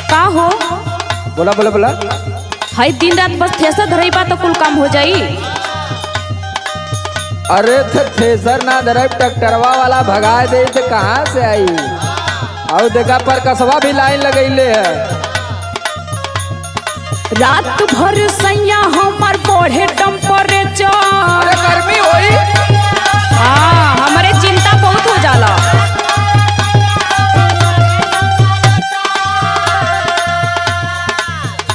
का हो? बोला बोला बोला। हाई दिन रात बस थ्रेसर धरई बा तो कुल काम हो जाई। अरे तो थ्रेसर ना धरे ट्रैक्टरवा वाला भगा दे तो कहाँ से आई। और देखा पर कसवा भी लाइन लगैले है। रात भर सैया हमार बढ़े टेम्परेचर। अरे गर्मी होई। हाँ हमारे चिंता बहुत हो जाला।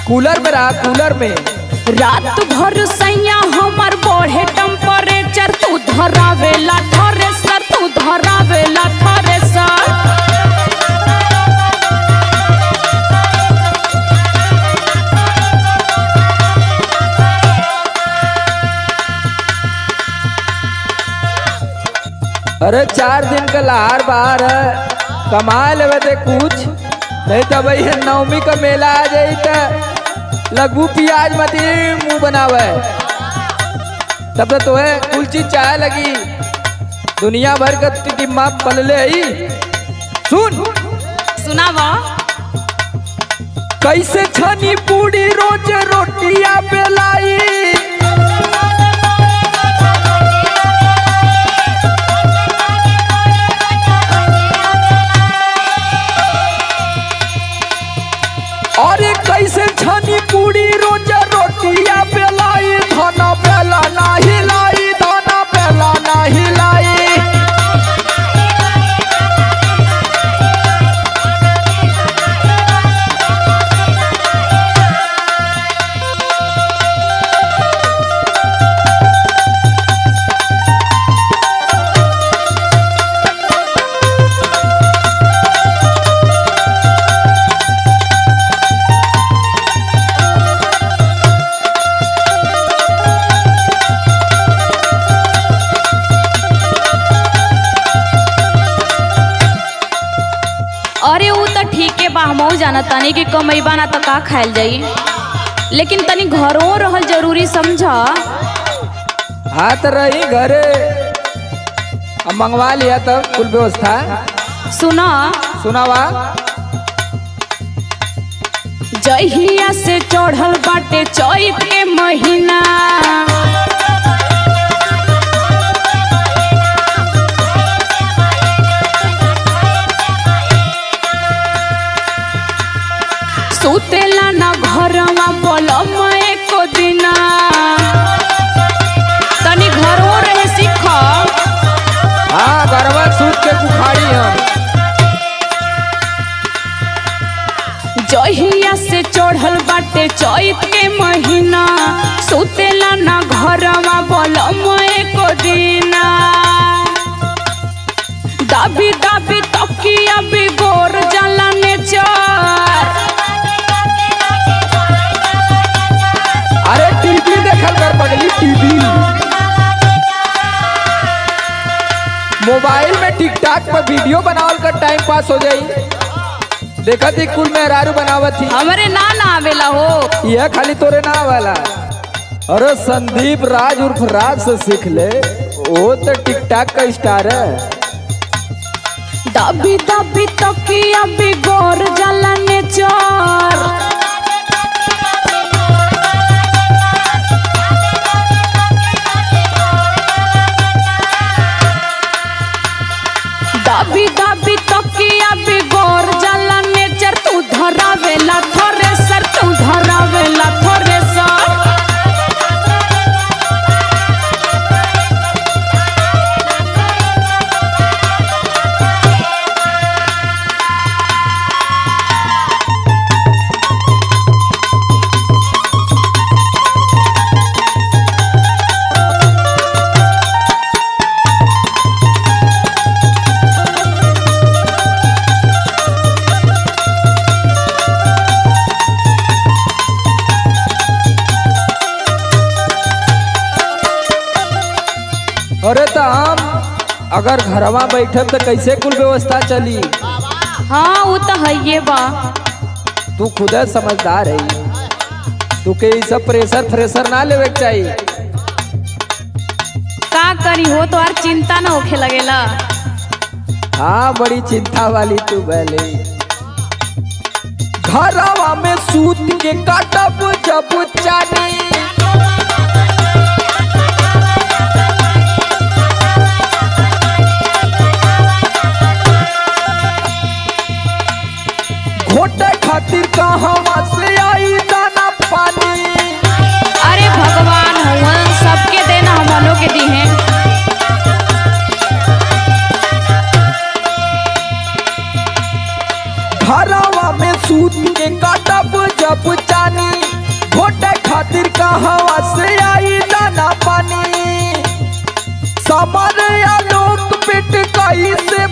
कूलर में रहा, कूलर में। रात भर सैया हमार बढ़े टेम्परेचर। तू धरावेला थ्रेसर, तू धरावेला थ्रेसर। अरे 4 दिन का लहार बाहर है, कमा लेवे दे कुछ, नहीं तो भाई नवमी का मेला आ जाई तो लगभू प्याज मत मुंह बनावे। तब तो तोहे कुल चीज चाहे लगी। दुनिया भर का टिम्मा पलले ही। सुन सुनावा। कैसे छनी पूरी रोज रोटिया बेलाई। अरे कैसे छनी पूरी रोज रोटिया बेलाई। धना बेला ना हिलाई, धना बेला ना हिलाई। अरे वो तो ठीक है बा, हमहू जाना तानी कि कमैबा ना तो का खायल जाई, लेकिन तनी घरों रहल जरूरी समझा। हाथ रही घरे, अब मंगवा लिया तब कुल व्यवस्था। सुना सुनावा। जहिया से चढ़ल बाटे चैत के महीना। सुतेला ना घरवा बोलम एको दिना। तनी घरों रहे सीख। हाँ गरबा सूत के बुखारी हम। जहिया से चढ़ल बाटे चैत के महीना। सुतेला ना घरवा बोलम एको दिना। दाबी दाबी तकिया बिगोर जाला नेचर। अरे टीवी देखल कर पगली, टीवी। मोबाइल में टिकटॉक पर वीडियो बनावल कर टाइम पास हो जाई। देखा थी कुल मेहरारू बनावत थी। हमरे ना आवेला हो। यह खाली तोरे ना वाला। अरे संदीप राज उर्फ राज से सीख ले, वो तो टिकटॉक का स्टार है। दाबी दाबी तकिया बिगोर जाला नेचर। दाबी दाबी तकिया बिगोर जाला नेचर। तू धरावेला थ्रेसर, तू धरावेला थ्रेसर। अरे तो हम अगर घरवा बैठे तो कैसे कुल व्यवस्था चली। हाँ वो तो है ये बा। तू खुद समझदार है, तू के सब प्रेशर फ्रेशर ना लेवे के चाहिए। का करी हो तो यार चिंता ना होखे लगेला। हाँ बड़ी चिंता वाली तू भले। घरवा में सूत के काटब जब चानी। घोटे खातिर कहवा से आई दाना पानी। अरे भगवान हुवन सबके देना हमनों के दी हैं। घरवा में सूत के काटब जब चानी। घोटे खातिर कहवा से आई दाना पानी। समर आलोक पेट कैसे